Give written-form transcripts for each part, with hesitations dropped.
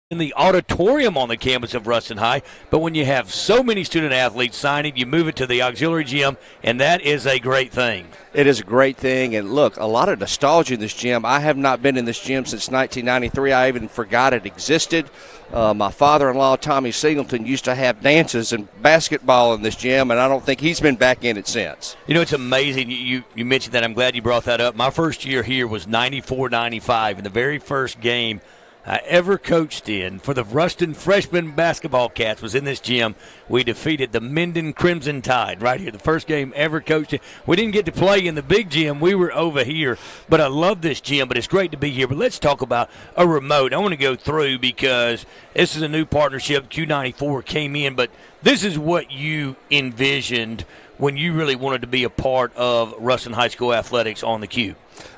in the auditorium on the campus of Ruston High. But when you have so many student athletes signing, you move it to the auxiliary gym, and that is a great thing. It is a great thing. And look, a lot of nostalgia in this gym. I have not been in this gym since 1993. I even forgot it existed. My father-in-law, Tommy Singleton, used to have dances and basketball in this gym, and I don't think he's been back in it since. You know, it's amazing. You mentioned that. I'm glad you brought that up. My first year here was 94-95, and the very first game I ever coached in for the Ruston freshman basketball Cats was in this gym. We defeated the Minden Crimson Tide right here, the first game ever coached in. We didn't get to play in the big gym. We were over here, but I love this gym, but it's great to be here. But let's talk about a remote. I want to go through because this is a new partnership. Q94 came in, but this is what you envisioned when you really wanted to be a part of Ruston High School athletics on the Q.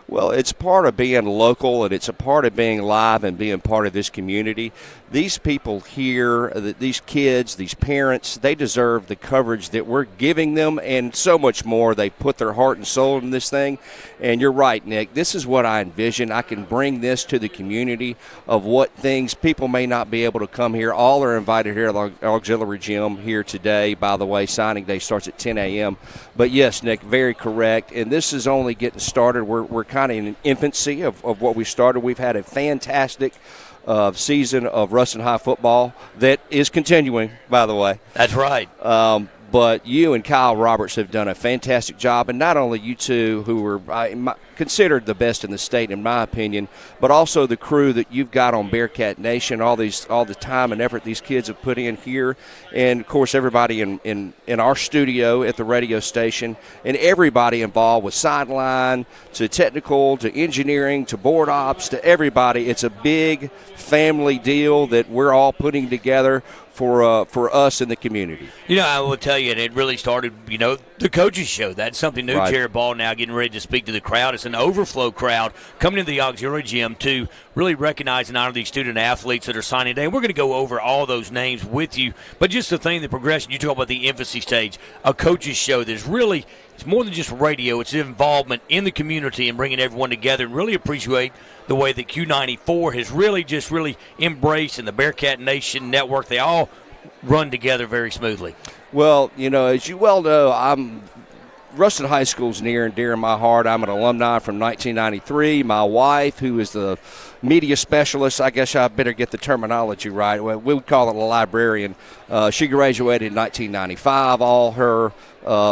Well, it's part of being local, and it's a part of being live and being part of this community. These people here, these kids, these parents, they deserve the coverage that we're giving them and so much more. They put their heart and soul in this thing. And you're right, Nick. This is what I envision. I can bring this to the community of what things people may not be able to come here. All are invited here at the auxiliary gym here today. By the way, signing day starts at 10 a.m. But, yes, Nick, very correct. And this is only getting started. We're kind of in infancy of what we started. We've had a fantastic season of Ruston High football that is continuing, by the way. That's right. But you and Kyle Roberts have done a fantastic job, and not only you two, who are considered the best in the state, in my opinion, but also the crew that you've got on Bearcat Nation, all the time and effort these kids have put in here, and of course everybody in our studio at the radio station, and everybody involved with sideline to technical to engineering to board ops to everybody. It's a big family deal that we're all putting together for us in the community. You know, I will tell you, and it really started, the coaches show. That's something new. Right. Jared Ball now getting ready to speak to the crowd. It's an overflow crowd coming to the auxiliary gym to really recognize and honor these student athletes that are signing today. We're going to go over all those names with you. But just the thing, the progression, you talk about the infancy stage, a coaches show that's really, it's more than just radio. It's involvement in the community and bringing everyone together, and really appreciate the way that Q94 has really embraced, and the Bearcat Nation Network, they all run together very smoothly. Well, as you well know, Ruston High School is near and dear in my heart. I'm an alumni from 1993. My wife, who is the media specialist, I guess I better get the terminology right. We would call it a librarian. She graduated in 1995. All her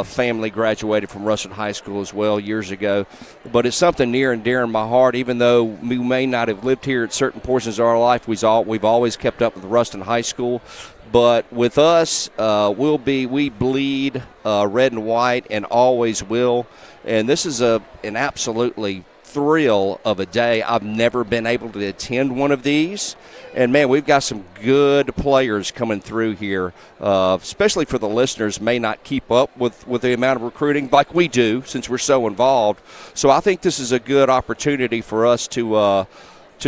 family graduated from Ruston High School as well years ago. But it's something near and dear in my heart. Even though we may not have lived here at certain portions of our life, we've always kept up with Ruston High School. But with us, we bleed red and white and always will. And this is an absolutely thrill of a day. I've never been able to attend one of these. And, man, we've got some good players coming through here, especially for the listeners may not keep up with the amount of recruiting like we do since we're so involved. So I think this is a good opportunity for us to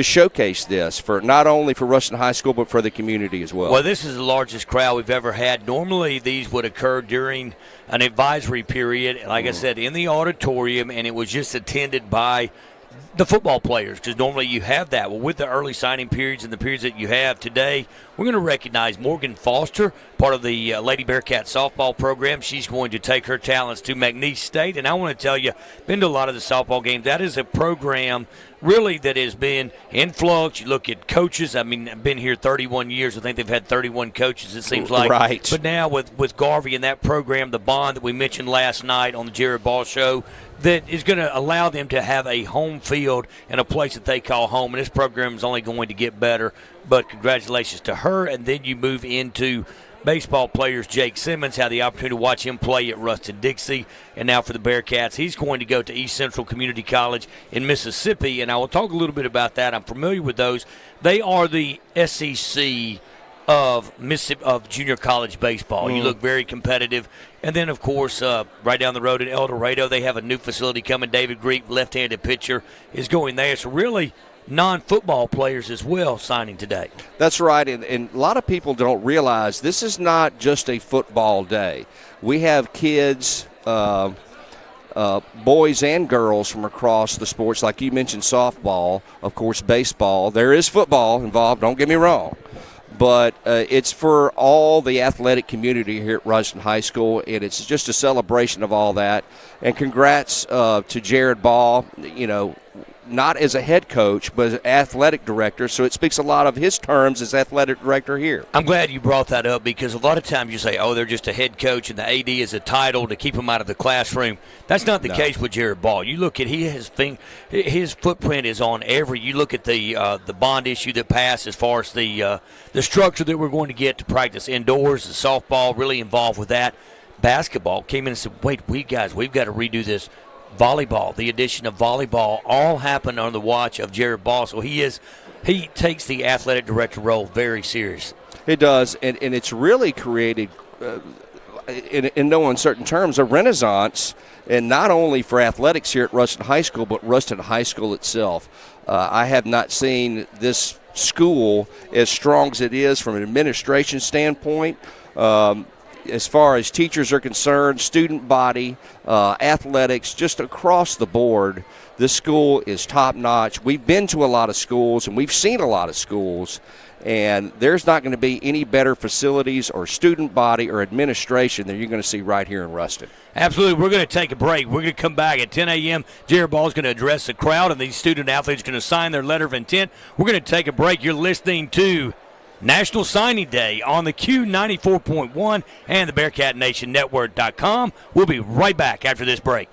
showcase this, for not only for Ruston High School but for the community as well. Well, this is the largest crowd we've ever had. Normally these would occur during an advisory period, like I said, in the auditorium, and it was just attended by the football players, because normally you have that. Well, with the early signing periods and the periods that you have today, we're going to recognize Morgan Foster, part of the Lady Bearcat softball program. She's going to take her talents to McNeese State. And I want to tell you, been to a lot of the softball games. That is a program really that has been in flux. You look at coaches. I mean, I've been here 31 years. I think they've had 31 coaches, it seems like. Right. But now with Garvey and that program, the bond that we mentioned last night on the Jared Ball Show, that is going to allow them to have a home field and a place that they call home. And this program is only going to get better. But congratulations to her. And then you move into baseball players. Jake Simmons had the opportunity to watch him play at Ruston-Dixie. And now for the Bearcats, he's going to go to East Central Community College in Mississippi. And I will talk a little bit about that. I'm familiar with those. They are the SEC of Mississippi, of junior college baseball. You look very competitive. And then, of course, right down the road at El Dorado, they have a new facility coming. David Greek, left-handed pitcher, is going there. So really non-football players as well signing today. That's right, and a lot of people don't realize this is not just a football day. We have kids boys and girls from across the sports, like you mentioned, softball, of course, baseball. There is football involved, don't get me wrong. But it's for all the athletic community here at Ruston High School, and it's just a celebration of all that. And congrats to Jared Ball, not as a head coach, but as athletic director. So it speaks a lot of his terms as athletic director here. I'm glad you brought that up because a lot of times you say, oh, they're just a head coach and the AD is a title to keep them out of the classroom. That's not the case with Jared Ball. You look at his footprint is on every. You look at the bond issue that passed as far as the structure that we're going to get to practice indoors, the softball really involved with that. Basketball came in and said, wait, we've got to redo this. Volleyball, the addition of volleyball, all happened on the watch of Jared Ball. So he takes the athletic director role very serious. It does, and it's really created, in no uncertain terms, a renaissance, and not only for athletics here at Ruston High School, but Ruston High School itself. I have not seen this school as strong as it is from an administration standpoint. As far as teachers are concerned, student body, athletics, just across the board, this school is top-notch. We've been to a lot of schools, and we've seen a lot of schools, and there's not going to be any better facilities or student body or administration than you're going to see right here in Ruston. Absolutely. We're going to take a break. We're going to come back at 10 a.m. Jared Ball is going to address the crowd, and these student athletes are going to sign their letter of intent. We're going to take a break. You're listening to National Signing Day on the Q94.1 and the BearcatNationNetwork.com. We'll be right back after this break.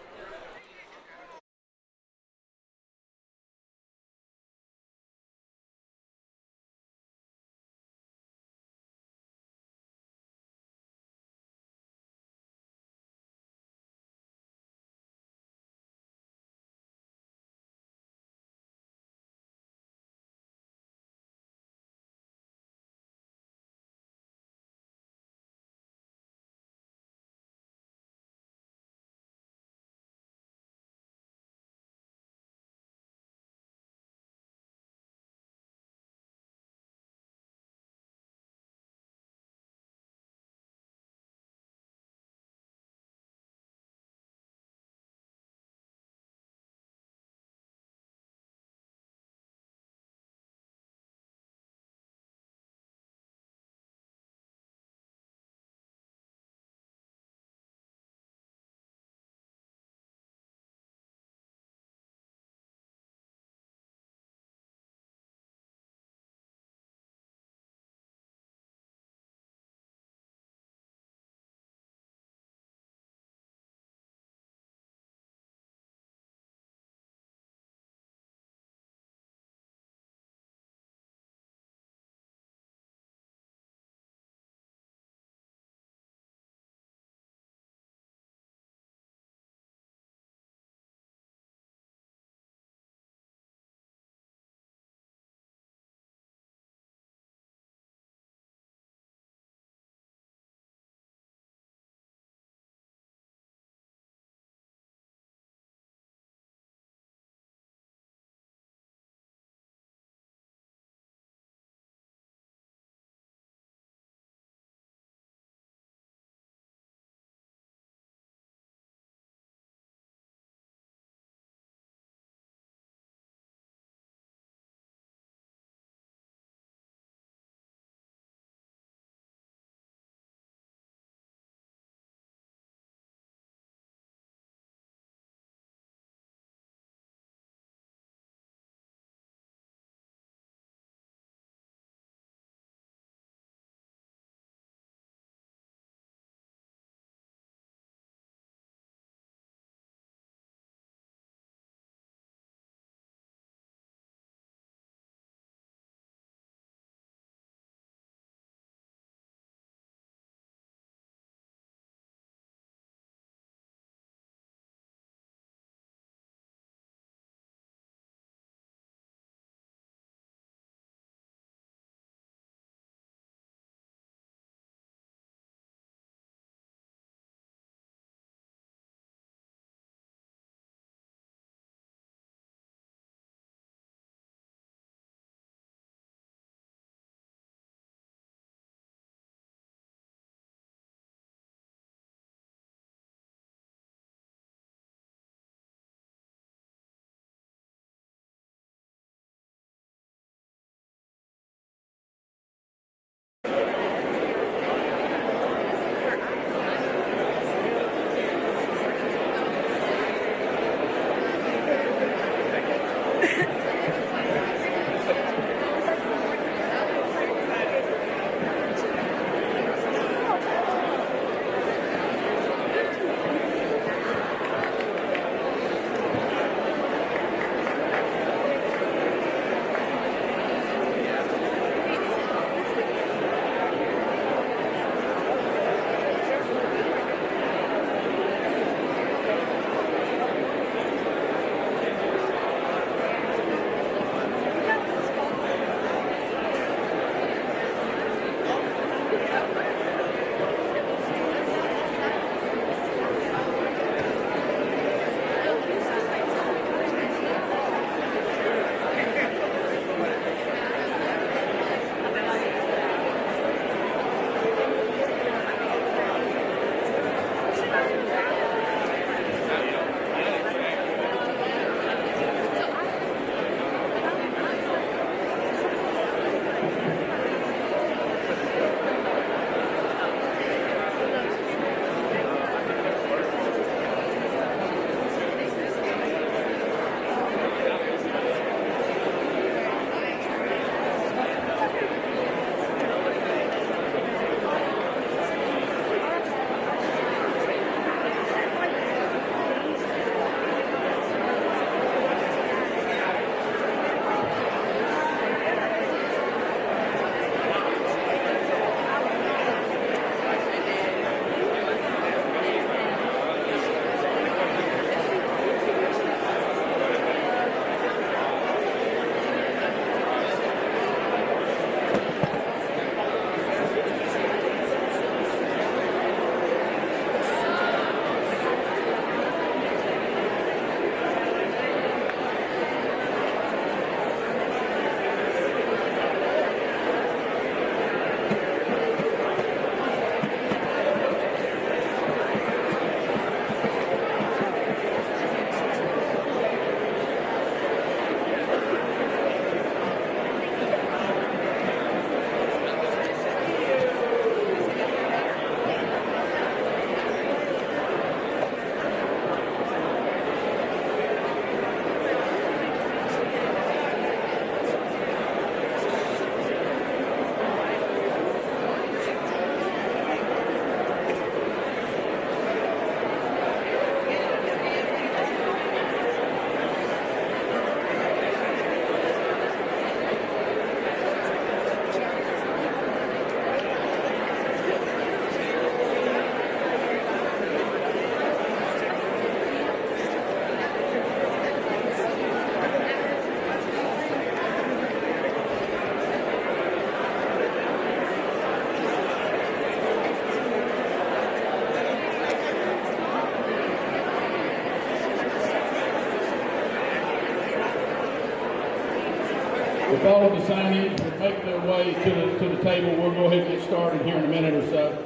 If all of the signees would make their way to the table, we'll go ahead and get started here in a minute or so.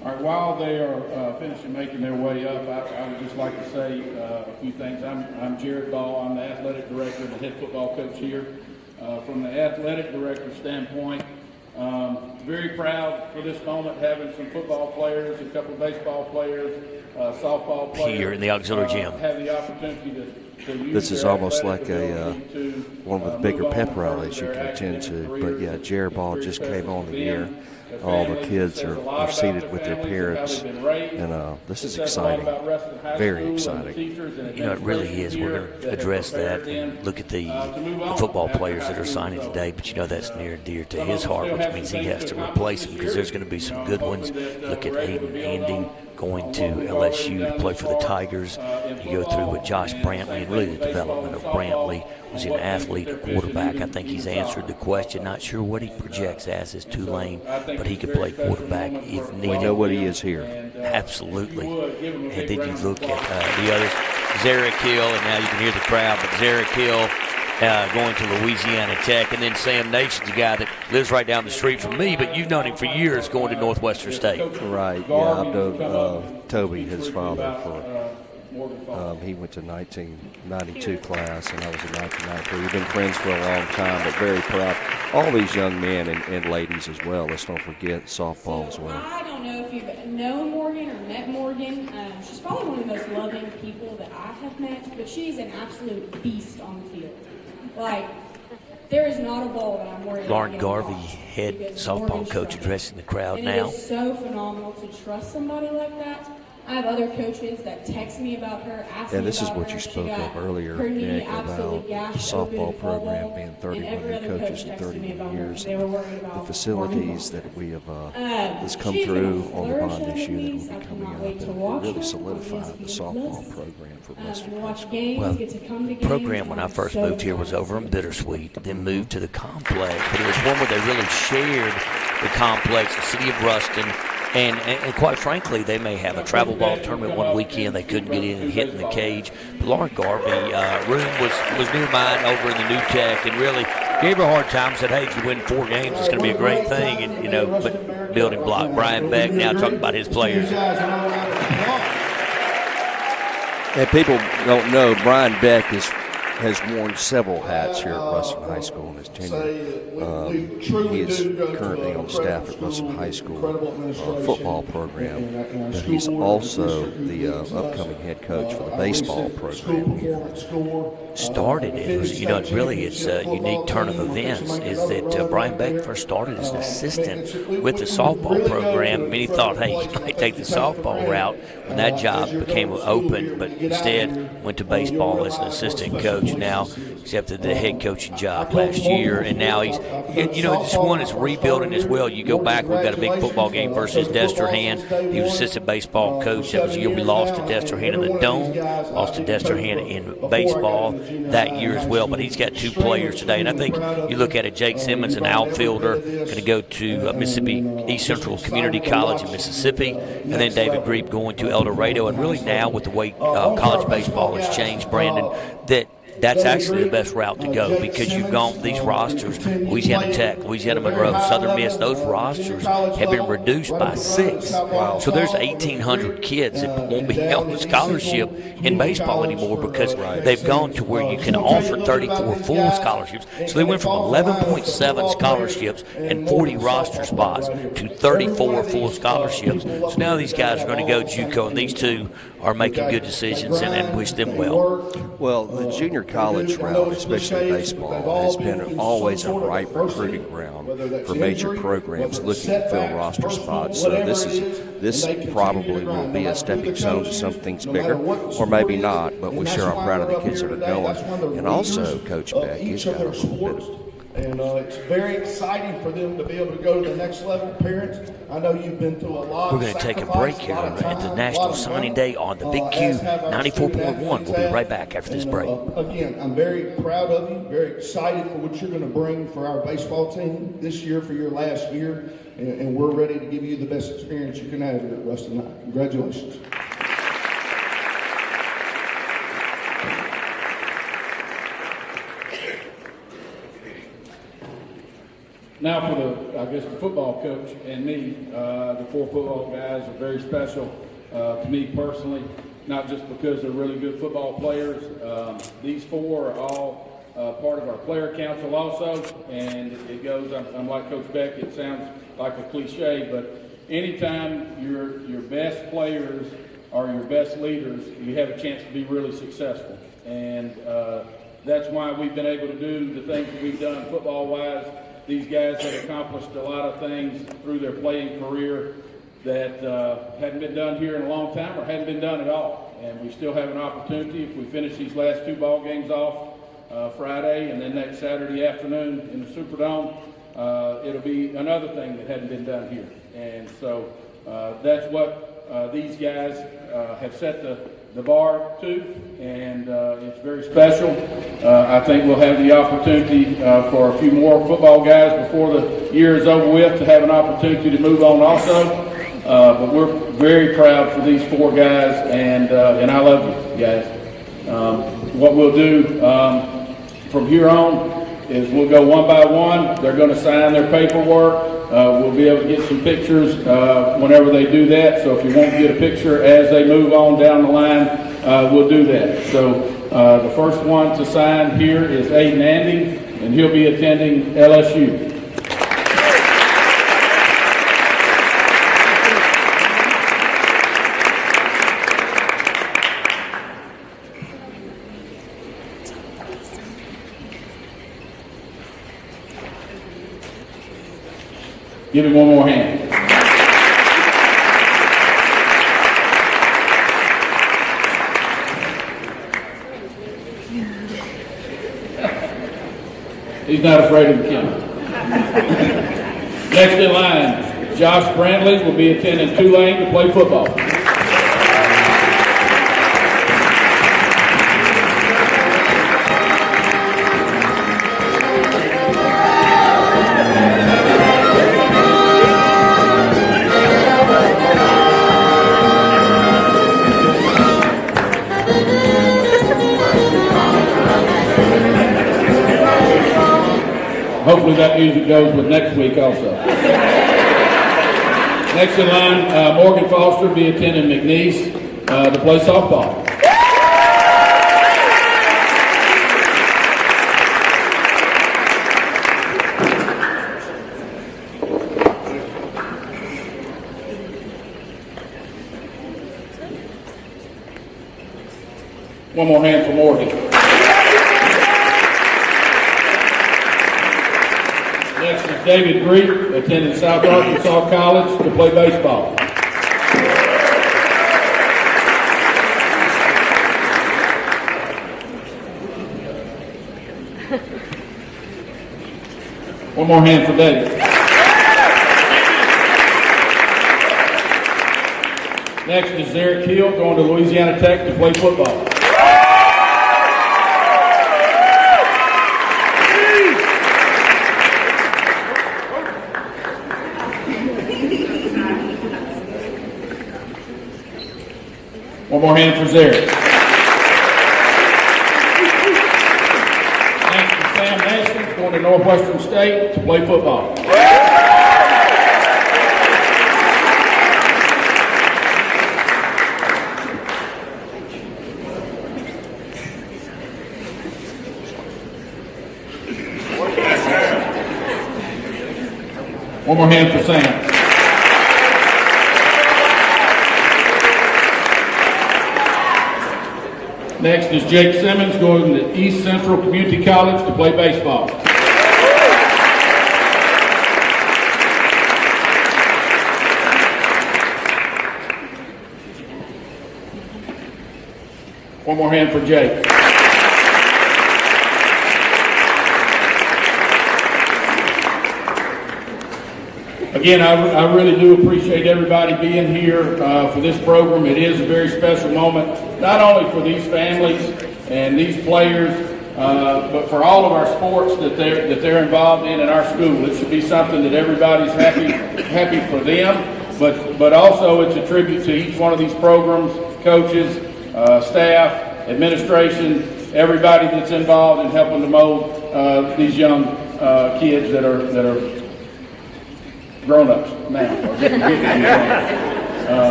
All right, while they are finishing making their way up, I would just like to say a few things. I'm Jared Ball. I'm the athletic director and the head football coach here. From the athletic director standpoint, very proud for this moment, having some football players, a couple of baseball players, softball players. Here in the auxiliary gym. Have the opportunity to use This is their almost like athletic ability one with bigger move on pep from rallies you their can attend academic to. careers. But yeah, Jared Ball just came on For the year. them, their All the families. kids It says a lot are about seated their with their families and parents, how they've been raised. and this It is says a lot exciting, about Ruston High very School and the exciting. teachers and You know, it really is. We're going to address that and look at the football players that are signing today, but you know that's near and dear to his heart, which means he has to replace them because there's going to be some good ones. Look at Hayden Anding going to LSU to play for the Tigers. You go through with Josh Brantley and really the development of Brantley. Was he an athlete, a quarterback? I think he's answered the question. Not sure what he projects as his Tulane, but he could play quarterback if needed. We know what he is here. Absolutely. And then you look at the others, Zarek Hill, and now you can hear the crowd, but Zarek Hill going to Louisiana Tech, and then Sam Nation's a guy that lives right down the street from me, but you've known him for years going to Northwestern State. Right, yeah, I've known Toby, his father, for he went to 1992 class, and I was in 1993. We've been friends for a long time, but very proud. All these young men and ladies as well. Let's don't forget softball as well. I don't know if you've known Morgan or met Morgan. She's probably one of the most loving people that I have met, but she's an absolute beast on the field. Like, there is not a ball that I'm worried about. Lauren getting Garvey, lost head because softball Morgan's coach, trying. addressing the crowd And now. it is so phenomenal to trust somebody like that. I have other coaches that text me about her, ask And me this is about what her. you She spoke got of earlier, her knee Nick, absolutely about the gashed open softball in fall program ball, being and 31 every head other coaches coach in texted me 31 about her. years. They were worried The about facilities Morgan. that we have has come She's through gonna on the flourish bond under this year that these. will be I coming cannot up, wait to and watch really her solidified on the ESPN softball Plus. program for And Western High watch School. games, Well, get to come to games. Program when I first So moved here was excited. over in Bittersweet, then moved to the complex, but it was one where they really shared the complex, the city of Ruston, and quite frankly, they may have a travel ball tournament one weekend. They couldn't get in and hit in the cage. But Lauren Garvey room was near mine over in the New Tech, and really gave her a hard time. Said, "Hey, if you win 4 games, it's going to be a great thing." And you know, but building block. Brian Beck now talking about his players. And people don't know, Brian Beck has worn several hats here at Ruston High School in his tenure. He is currently on staff at Ruston High School football program, but he's also the upcoming head coach for the baseball program here. Started it, you know, really it's a unique turn of events is that Brian Beck first started as an assistant with the softball program. I mean, he thought, hey, he might take the softball route when that job became open, but instead went to baseball as an assistant coach. Now accepted the head coaching job last year, and now he's, you know, this one is rebuilding as well. You go back, we've got a big football game versus Destrehan. He was assistant baseball coach. That was the year we lost to Destrehan in the Dome, lost to Destrehan in baseball that year as well. But he's got 2 players today, and I think you look at it, Jake Simmons, an outfielder, going to go to Mississippi East Central Community College in Mississippi, and then David Grieb going to El Dorado. And really now with the way college baseball has changed, Brandon, that's actually the best route to go because you've gone these rosters, Louisiana Tech, Louisiana Monroe, Southern Miss, those rosters have been reduced by 6. Wow. So there's 1,800 kids that won't be held with scholarship in baseball anymore because they've gone to where you can offer 34 full scholarships. So they went from 11.7 scholarships and 40 roster spots to 34 full scholarships. So now these guys are going to go JUCO, and these 2 are making good decisions and wish them well. Well, the junior college route, especially baseball, has been always a ripe recruiting ground for major programs looking to fill roster spots. So this probably will be a stepping stone to some things bigger, or maybe not, but we sure are proud of the kids that are going. And also, Coach Beck, he's got a little bit of and it's very exciting for them to be able to go to the next level. Parents, I know you've been through a lot. We're going to take a break here at the National Signing Day on the Big Q 94.1. We'll be right back after this break. Again, I'm very proud of you, very excited for what you're going to bring for our baseball team this year, for your last year, and we're ready to give you the best experience you can have here at Ruston High. Congratulations. Now for the football coach and me, the 4 football guys are very special to me personally, not just because they're really good football players. These 4 are all part of our player council also, and it goes, I'm like Coach Beck, it sounds like a cliche, but anytime your best players are your best leaders, you have a chance to be really successful. And that's why we've been able to do the things that we've done football-wise. These guys have accomplished a lot of things through their playing career that hadn't been done here in a long time or hadn't been done at all. And we still have an opportunity if we finish these last 2 ball games off Friday and then next Saturday afternoon in the Superdome. It'll be another thing that hadn't been done here. And so that's what these guys have set the bar to, and it's very special. I think we'll have the opportunity for a few more football guys before the year is over with to have an opportunity to move on also. But we're very proud for these 4 guys, and I love you guys. What we'll do from here on is we'll go one by one. They're going to sign their paperwork. We'll be able to get some pictures whenever they do that. So if you want to get a picture as they move on down the line, we'll do that. So the first one to sign here is Aiden Andy, and he'll be attending LSU. Give him one more hand. He's not afraid of the camera. Next in line, Josh Brantley will be attending Tulane to play football. Hopefully that music goes with next week also. Next in line, Morgan Foster will be attending McNeese to play softball. One more hand for Morgan. Next is David Greek, attending South Arkansas College to play baseball. One more hand for David. Next is Zarek Hill, going to Louisiana Tech to play football. One more hand for Zarek. Next is Sam Nashins, going to Northwestern State to play football. One more hand for Sam. Next is Jake Simmons going to East Central Community College to play baseball. One more hand for Jake. Again, I really do appreciate everybody being here for this program. It is a very special moment, not only for these families and these players, but for all of our sports that they're involved in our school. It should be something that everybody's happy for them, but also it's a tribute to each one of these programs, coaches, staff, administration, everybody that's involved in helping to mold these young kids that are grown-ups now.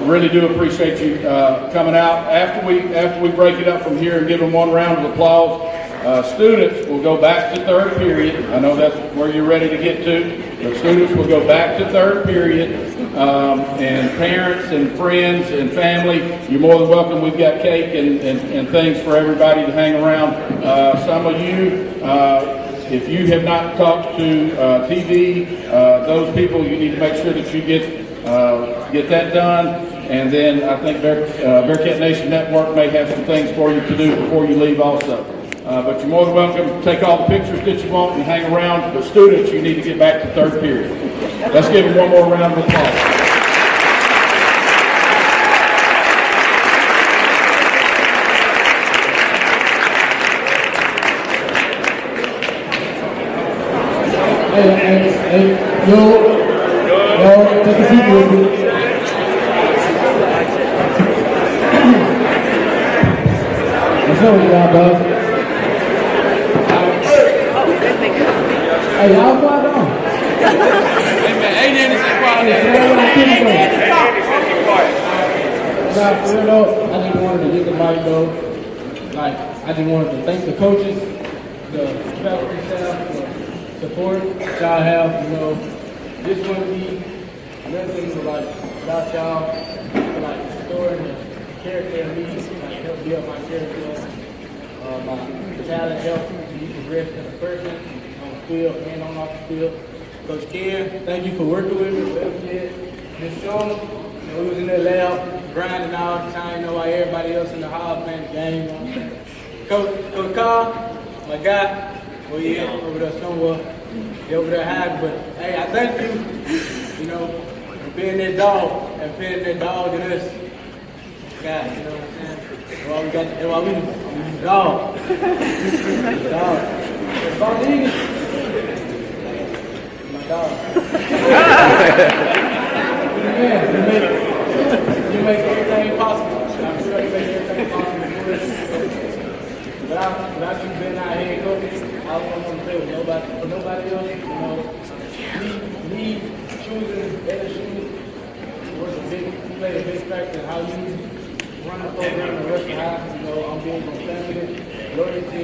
Really do appreciate you coming out. After we break it up from here and give them one round of applause, students will go back to third period. I know that's where you're ready to get to, but students will go back to third period. And parents and friends and family, you're more than welcome. We've got cake and things for everybody to hang around. Some of you, if you have not talked to TV, those people, you need to make sure that you get that done. And then I think Bearcat Nation Network may have some things for you to do before you leave also. But you're more than welcome to take all the pictures that you want and hang around. But students, you need to get back to third period. Let's give them one more round of applause. Hey, yo, take a seat with me. What's up with y'all, dog? Hey, y'all quiet on. Hey, man, ain't Andy say quiet Nah, for real though, I just wanted to get the mic though. Like, I just wanted to thank the coaches, the faculty staff, the support that y'all have, you know. This wouldn't be nothing like without y'all, like restoring the character of me, like help build my character, my talent, help me progress as a person on the field and on off the field. Coach Ken, thank you for working with me, whatever you did. Miss Shona, you know, we was in that lab, grinding all the time, you know, while everybody else in the hall playing the game, you know what I'm saying? Coach Carl, my guy, well, yeah, over there somewhere. He over there hiding, but hey, I thank you, you know, for being that dog and being that dog in us. God, you know what I'm saying? That's why we got, that's why we the dog. The dog. It's about eating. My dog. You make everything possible. I'm sure you make everything possible for us. Without you being out here coaching, I don't want to play with nobody else. You know, me choosing LSU was played a big factor in how you run the program and the rest of the house. You know, I'm being on family, loyalty,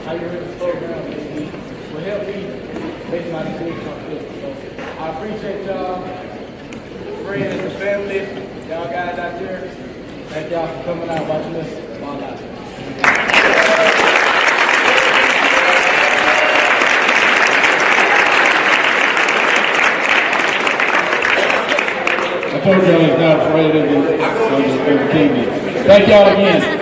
how you run the program will help me make my decisions on field. So I appreciate y'all, friends and family, y'all guys out there. Thank y'all for coming out watching us all out. I told y'all he's not afraid of the TV. Thank y'all again.